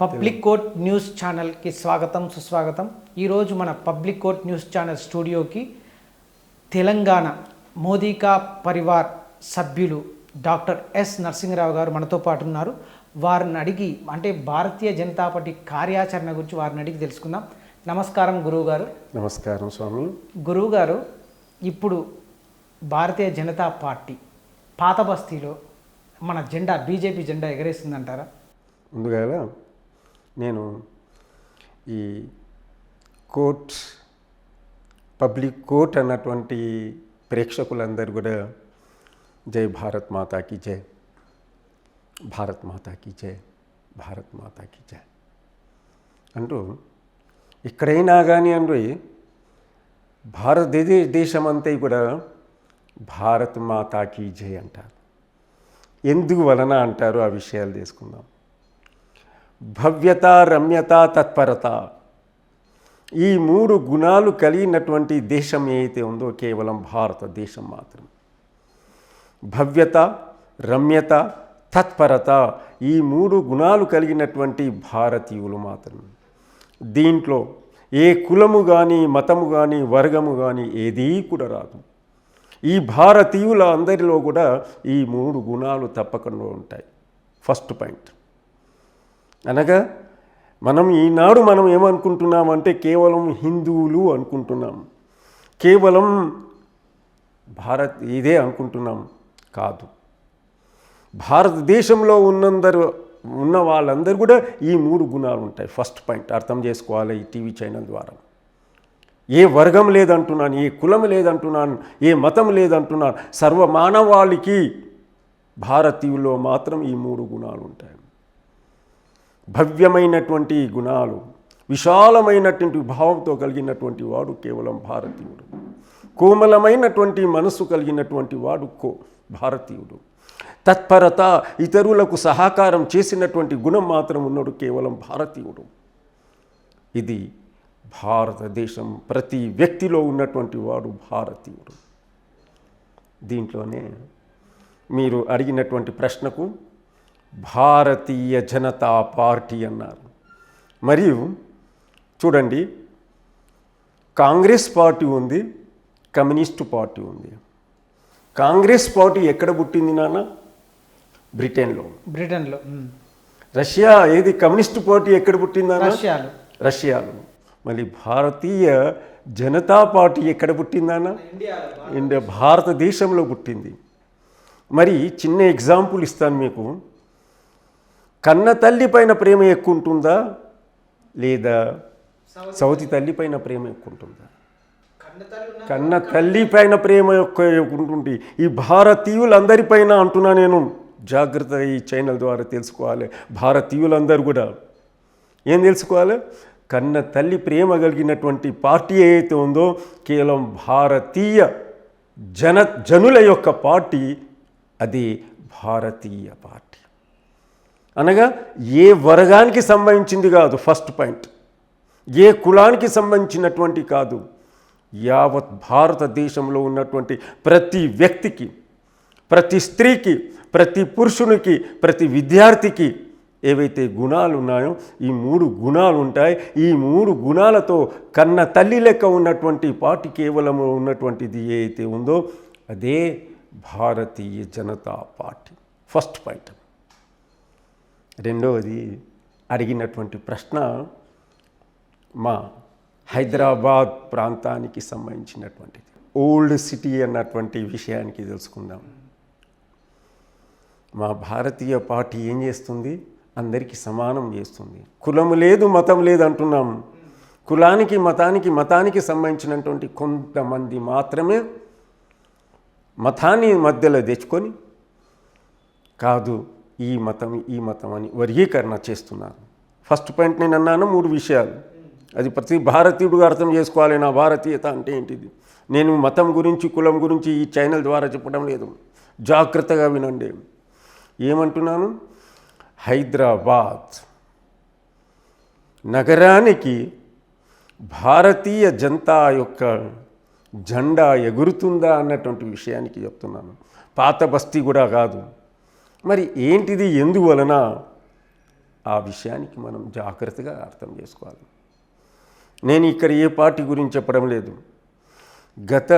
Public court news ఛానల్కి స్వాగతం సుస్వాగతం. ఈరోజు మన పబ్లిక్ కోర్ట్ న్యూస్ ఛానల్ స్టూడియోకి తెలంగాణ మోదీకా పరివార్ సభ్యులు డాక్టర్ ఎస్ నరసింహరావు గారు మనతో పాటు ఉన్నారు. వారిని అడిగి అంటే భారతీయ జనతా పార్టీ కార్యాచరణ గురించి వారిని అడిగి తెలుసుకుందాం. నమస్కారం గురువు గారు. నమస్కారం స్వామి. గురువు గారు, ఇప్పుడు భారతీయ జనతా పార్టీ పాత బస్తీలో మన జెండా బీజేపీ జెండా ఎగరేస్తుందంటారా? ముందుగా నేను ఈ కోర్ట్ పబ్లిక్ కోర్ట్ అన్నటువంటి ప్రేక్షకులందరూ కూడా జై భారత్ మాతాకి జై, భారత్ మాతాకి జై, భారత్ మాతాకి జై అంటూ ఎక్కడైనా కానీ అండి భారతదేశం అంతా కూడా భారత్ మాతాకి జై అంటారు. ఎందుకు వలన అంటారు ఆ విషయాలు తీసుకుందాం. భవ్యత, రమ్యత, తత్పరత, ఈ మూడు గుణాలు కలిగినటువంటి దేశం ఏదైతే ఉందో కేవలం భారతదేశం మాత్రం. భవ్యత, రమ్యత, తత్పరత, ఈ మూడు గుణాలు కలిగినటువంటి భారతీయులు మాత్రం. దీంట్లో ఏ కులము కానీ, మతము కానీ, వర్గము కానీ ఏదీ కూడా రాదు. ఈ భారతీయుల అందరిలో కూడా ఈ మూడు గుణాలు తప్పకుండా ఉంటాయి. ఫస్ట్ పాయింట్ అనగా ఈనాడు మనం ఏమనుకుంటున్నామంటే కేవలం హిందువులు అనుకుంటున్నాం, కేవలం ఇదే అనుకుంటున్నాం. కాదు, భారతదేశంలో ఉన్న వాళ్ళందరూ కూడా ఈ మూడు గుణాలు ఉంటాయి. ఫస్ట్ పాయింట్ అర్థం చేసుకోవాలి ఈ టీవీ ఛానల్ ద్వారా. ఏ వర్గం లేదంటున్నాను, ఏ కులం లేదంటున్నాను, ఏ మతం లేదంటున్నాను, సర్వమానవాళికి భారతీయుల్లో మాత్రం ఈ మూడు గుణాలు ఉంటాయి. భవ్యమైనటువంటి గుణాలు, విశాలమైనటువంటి భావంతో కలిగినటువంటి వాడు కేవలం భారతీయుడు. కోమలమైనటువంటి మనస్సు కలిగినటువంటి వాడు భారతీయుడు. తత్పరత, ఇతరులకు సహకారం చేసినటువంటి గుణం మాత్రం ఉన్నాడు కేవలం భారతీయుడు. ఇది భారతదేశం ప్రతి వ్యక్తిలో ఉన్నటువంటి వాడు భారతీయుడు. దీంట్లోనే మీరు అడిగినటువంటి ప్రశ్నకు భారతీయ జనతా పార్టీ అన్నారు. మరియు చూడండి, కాంగ్రెస్ పార్టీ ఉంది, కమ్యూనిస్టు పార్టీ ఉంది. కాంగ్రెస్ పార్టీ ఎక్కడ పుట్టింది నాన్న? బ్రిటన్లో. రష్యా ఏది? కమ్యూనిస్టు పార్టీ ఎక్కడ పుట్టిందా? రష్యాలో. మళ్ళీ భారతీయ జనతా పార్టీ ఎక్కడ పుట్టిందానా? ఇండియా, భారతదేశంలో పుట్టింది. మరి చిన్న ఎగ్జాంపుల్ ఇస్తాను మీకు. కన్న తల్లి పైన ప్రేమ ఎక్కువ ఉంటుందా లేదా సౌతి తల్లి పైన ప్రేమ ఎక్కువ ఉంటుందా? కన్న తల్లి పైన ప్రేమ ఎక్కువ ఉంటుంది. ఈ భారతీయులందరిపైన అంటున్నా నేను, జాగ్రత్త ఈ ఛానల్ ద్వారా తెలుసుకోవాలి. భారతీయులందరూ కూడా ఏం తెలుసుకోవాలి? కన్న తల్లి ప్రేమ కలిగినటువంటి పార్టీ ఏదైతే ఉందో కేవలం భారతీయ జనుల యొక్క పార్టీ, అది భారతీయ పార్టీ. అనగా ఏ వర్గానికి సంబంధించింది కాదు. ఫస్ట్ పాయింట్, ఏ కులానికి సంబంధించినటువంటి కాదు. యావత్ భారతదేశంలో ఉన్నటువంటి ప్రతి వ్యక్తికి, ప్రతి స్త్రీకి, ప్రతి పురుషునికి, ప్రతి విద్యార్థికి ఏవైతే గుణాలు ఉన్నాయో ఈ మూడు గుణాలు ఉంటాయి. ఈ మూడు గుణాలతో కన్న తల్లి లెక్క ఉన్నటువంటి పార్టీ కేవలం ఉన్నటువంటిది ఏదైతే ఉందో అదే Bharatiya Janata party. First point. రెండవది అడిగినటువంటి ప్రశ్న మా హైదరాబాద్ ప్రాంతానికి సంబంధించినటువంటిది. ఓల్డ్ సిటీ అన్నటువంటి విషయానికి తెలుసుకుందాం. మా భారతీయ పార్టీ ఏం చేస్తుంది? అందరికీ సమానం చేస్తుంది. కులం లేదు, మతం లేదు అంటున్నాం. కులానికి, మతానికి సంబంధించినటువంటి కొంతమంది మాత్రమే మతాన్ని మధ్యలో తెచ్చుకొని కాదు ఈ మతం అని వర్గీకరణ చేస్తున్నారు. ఫస్ట్ పాయింట్ నేను అన్నాను, మూడు విషయాలు. అది ప్రతి భారతీయుడు అర్థం చేసుకోవాలి. నా భారతీయత అంటే ఏంటిది? నేను మతం గురించి, కులం గురించి ఈ ఛానల్ ద్వారా చెప్పడం లేదు. జాగ్రత్తగా వినండి. ఏమంటున్నాను? హైదరాబాద్ నగరానికి భారతీయ జనతా యొక్క జెండా ఎగురుతుందా అన్నటువంటి విషయానికి చెప్తున్నాను. పాత బస్తీ కూడా కాదు. మరి ఏంటిది, ఎందువలన ఆ విషయానికి మనం జాగ్రత్తగా అర్థం చేసుకోవాలి. నేను ఇక్కడ ఏ పార్టీ గురించి చెప్పడం లేదు. గత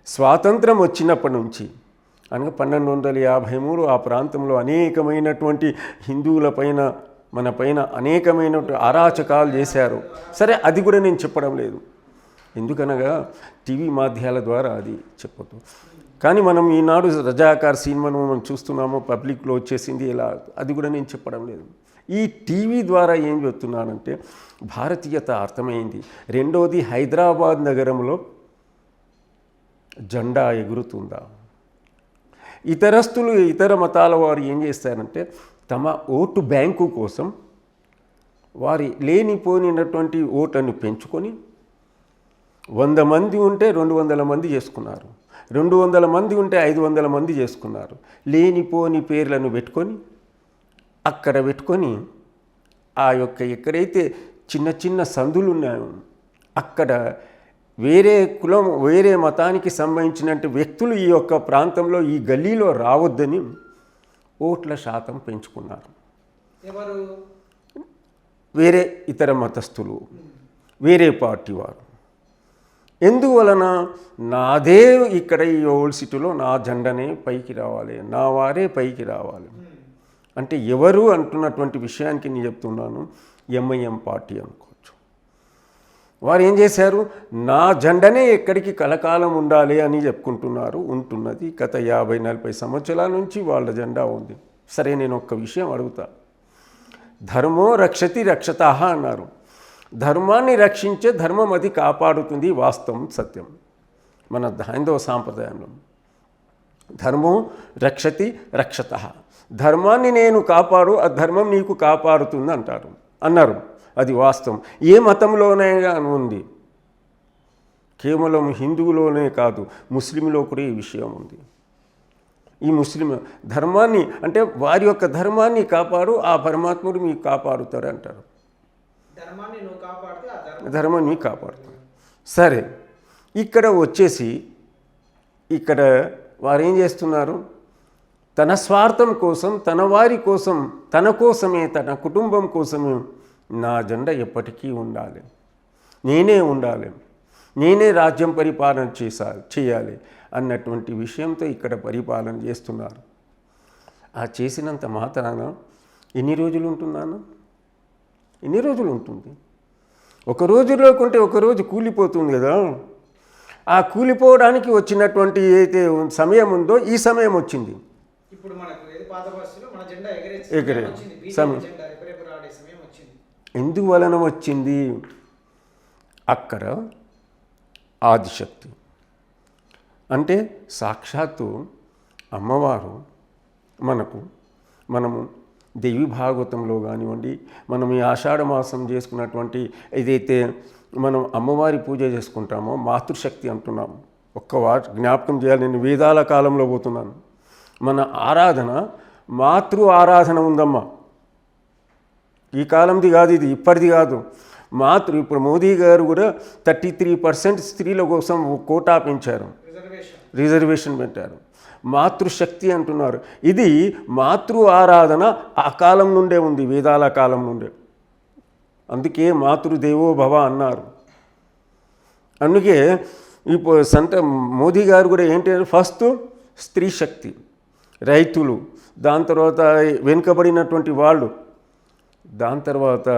స్వాతంత్రం వచ్చినప్పటి నుంచి అనగా 1253 ఆ ప్రాంతంలో అనేకమైనటువంటి హిందువులపైన మన పైన అనేకమైనటువంటి అరాచకాలు చేశారు. సరే, అది కూడా నేను చెప్పడం లేదు, ఎందుకనగా టీవీ మాధ్యాల ద్వారా అది చెప్పదు. కానీ మనం ఈనాడు రజాకార్ సినిమాను మనం చూస్తున్నాము, పబ్లిక్లో వచ్చేసింది, ఇలా అది కూడా నేను చెప్పడం లేదు. ఈ టీవీ ద్వారా ఏం చెప్తున్నానంటే భారతీయత అర్థమైంది. రెండోది, హైదరాబాద్ నగరంలో జెండా ఎగురుతుందా? ఇతరస్తులు, ఇతర మతాల వారు ఏం చేస్తారంటే తమ ఓటు బ్యాంకు కోసం వారి లేనిపోయినటువంటి ఓట్లను పెంచుకొని 100 మంది ఉంటే 200 మంది చేసుకున్నారు, 200 మంది ఉంటే 500 మంది చేసుకున్నారు. లేనిపోని పేర్లను పెట్టుకొని అక్కడ పెట్టుకొని ఆ యొక్క ఎక్కడైతే చిన్న చిన్న సందులు ఉన్నాయో అక్కడ వేరే కులం, వేరే మతానికి సంబంధించినట్టు వ్యక్తులు ఈ యొక్క ప్రాంతంలో, ఈ గల్లీలో రావద్దని ఓట్ల శాతం పెంచుకున్నారు. ఎవరు? వేరే ఇతర మతస్థులు, వేరే పార్టీ వారు. ఎందువలన? నాదే ఇక్కడ ఈ ఓల్డ్ సిటీలో నా జెండానే పైకి రావాలి, నా వారే పైకి రావాలి అంటే ఎవరు అంటున్నటువంటి విషయానికి నేను చెప్తున్నాను, ఎంఐఎం పార్టీ అనుకోవచ్చు. వారు ఏం చేశారు? నా జెండానే ఎక్కడికి కలకాలం ఉండాలి అని చెప్పుకుంటున్నారు, ఉంటున్నది. గత 50-40 సంవత్సరాల నుంచి వాళ్ళ జెండా ఉంది. సరే, నేను ఒక్క విషయం అడుగుతా. ధర్మో రక్షతి రక్షతః అన్నారు. ధర్మాన్ని రక్షించే ధర్మం అది కాపాడుతుంది, వాస్తవం, సత్యం. మన హైందవ సాంప్రదాయంలో ధర్మం రక్షతి రక్షతః, ధర్మాన్ని నేను కాపాడు, ఆ ధర్మం నీకు కాపాడుతుంది అన్నారు. అది వాస్తవం. ఏ మతంలోనే ఉంది, కేవలం హిందువులోనే కాదు, ముస్లింలో కూడా ఈ విషయం ఉంది. ఈ ముస్లిం ధర్మాన్ని అంటే వారి యొక్క ధర్మాన్ని కాపాడు, ఆ పరమాత్ముడు మీకు కాపాడుతాడు అంటారు. ధర్మాన్ని కాపాడుతాడు. సరే, ఇక్కడ వచ్చేసి ఇక్కడ వారు ఏం చేస్తున్నారు? తన స్వార్థం కోసం, తన వారి కోసం, తన కోసమే, తన కుటుంబం కోసమే నా జెండా ఎప్పటికీ ఉండాలి, నేనే ఉండాలి, నేనే రాజ్యం పరిపాలన చేయాలి అన్నటువంటి విషయంతో ఇక్కడ పరిపాలన చేస్తున్నారు. ఆ చేసినంత మాత్రాన ఎన్ని రోజులు ఉంటున్నాను? ఎన్ని రోజులు ఉంటుంది? ఒక రోజులో కొంటే ఒక రోజు కూలిపోతుంది కదా. ఆ కూలిపోవడానికి వచ్చినటువంటి ఏదైతే సమయం ఉందో ఈ సమయం వచ్చింది. ఇప్పుడు మనకు పాత బస్సులో మన జెండా ఎగరే సమయం ఎందువలన వచ్చింది? అక్కడ ఆదిశక్తి అంటే సాక్షాత్తు అమ్మవారు మనము దేవి భాగవతంలో కానివ్వండి, మనం ఈ ఆషాఢ మాసం చేసుకున్నటువంటి ఏదైతే మనం అమ్మవారి పూజ చేసుకుంటామో మాతృశక్తి అంటున్నాము. జ్ఞాపకం చేయాలి, నేను వేదాల కాలంలో పోతున్నాను. మన ఆరాధన మాతృ ఆరాధన ఉందమ్మా. ఈ కాలంది కాదు, ఇది ఇప్పటిది కాదు. ఇప్పుడు మోదీ గారు కూడా 33% స్త్రీల కోసం కోటా పెంచారు, రిజర్వేషన్ పెట్టారు. మాతృశక్తి అంటున్నారు. ఇది మాతృ ఆరాధన ఆ కాలం నుండే ఉంది, వేదాల కాలం నుండే. అందుకే మాతృదేవో భవ అన్నారు. అందుకే ఇప్పుడు మోదీ గారు కూడా ఏంటంటే ఫస్ట్ స్త్రీ శక్తి, రైతులు, దాని తర్వాత వెనుకబడినటువంటి వాళ్ళు, దాని తర్వాత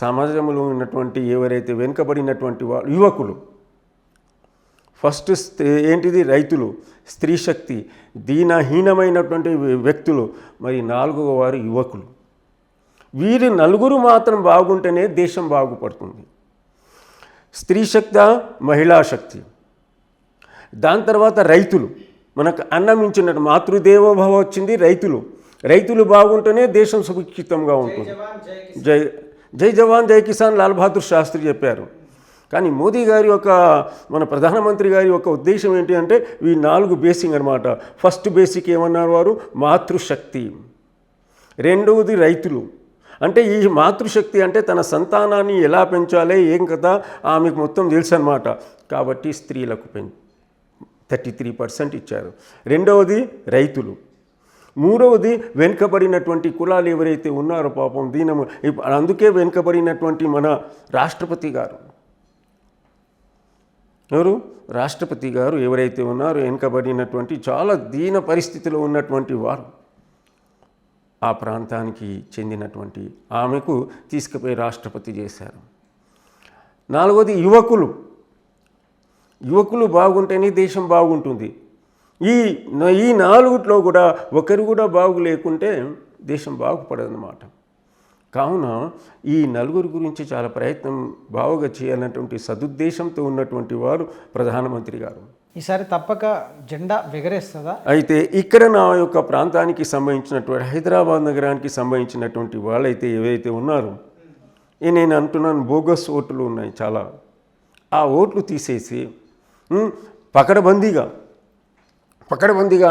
సమాజంలో ఉన్నటువంటి ఎవరైతే వెనుకబడినటువంటి వాళ్ళు, యువకులు. ఫస్ట్ ఏంటిది? రైతులు, స్త్రీ శక్తి, దీనహీనమైనటువంటి వ్యక్తులు, మరి 4వ వారు యువకులు. వీరు నలుగురు మాత్రం బాగుంటేనే దేశం బాగుపడుతుంది. స్త్రీ శక్తి, మహిళా శక్తి, దాని తర్వాత రైతులు. మనకు అన్నం ఇచ్చినట్టు మాతృదేవోభవ వచ్చింది రైతులు బాగుంటేనే దేశం సుభిక్షితంగా ఉంటుంది. జై జవాన్ జై కిసాన్ లాల్ బహదూర్ శాస్త్రి చెప్పారు. కానీ మోదీ గారి యొక్క మన ప్రధానమంత్రి గారి యొక్క ఉద్దేశం ఏంటి అంటే ఈ 4 బేసిక్ అనమాట. ఫస్ట్ బేసిక్ ఏమన్నారు వారు? మాతృశక్తి. రెండవది రైతులు. అంటే ఈ మాతృశక్తి అంటే తన సంతానాన్ని ఎలా పెంచాలి, ఏం కదా ఆమెకు మొత్తం తెలుసు అనమాట. కాబట్టి స్త్రీలకు 33% ఇచ్చారు. రెండవది రైతులు. మూడవది వెనుకబడినటువంటి కులాలు ఎవరైతే ఉన్నారో పాపం దీనము అందుకే వెనుకబడినటువంటి మన రాష్ట్రపతి గారు ఎవరు రాష్ట్రపతి గారు ఎవరైతే ఉన్నారో వెనుకబడినటువంటి చాలా దీన పరిస్థితిలో ఉన్నటువంటి వారు ఆ ప్రాంతానికి చెందినటువంటి ఆమెకు తీసుకుపోయి రాష్ట్రపతి చేశారు. నాలుగవది యువకులు బాగుంటేనే దేశం బాగుంటుంది. ఈ నాలుగుట్లో కూడా ఒకరు కూడా బాగు లేకుంటే దేశం బాగుపడదన్నమాట. కావున ఈ నలుగురు గురించి చాలా ప్రయత్నం బాగా చేయాలన్నటువంటి సదుద్దేశంతో ఉన్నటువంటి వారు ప్రధానమంత్రి గారు. ఈసారి తప్పక జెండా ఎగరేస్తుందా? అయితే ఇక్కడ నా యొక్క ప్రాంతానికి సంబంధించినటువంటి హైదరాబాద్ నగరానికి సంబంధించినటువంటి వాళ్ళైతే ఏవైతే ఉన్నారో నేను అంటున్నాను బోగస్ ఓట్లు ఉన్నాయి చాలా. ఆ ఓట్లు తీసేసి పకడ్బందీగా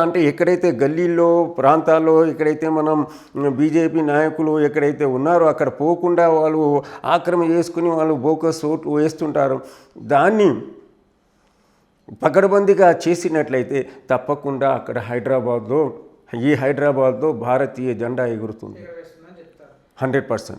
అంటే ఎక్కడైతే గల్లీల్లో ప్రాంతాల్లో ఎక్కడైతే మనం బీజేపీ నాయకులు ఎక్కడైతే ఉన్నారో అక్కడ పోకుండా వాళ్ళు ఆక్రమణ చేసుకుని వాళ్ళు బోగస్ ఓట్లు వేస్తుంటారు. దాన్ని పకడ్బందీగా చేసినట్లయితే తప్పకుండా అక్కడ హైదరాబాద్లో భారతీయ జెండా ఎగురుతుంది 100%.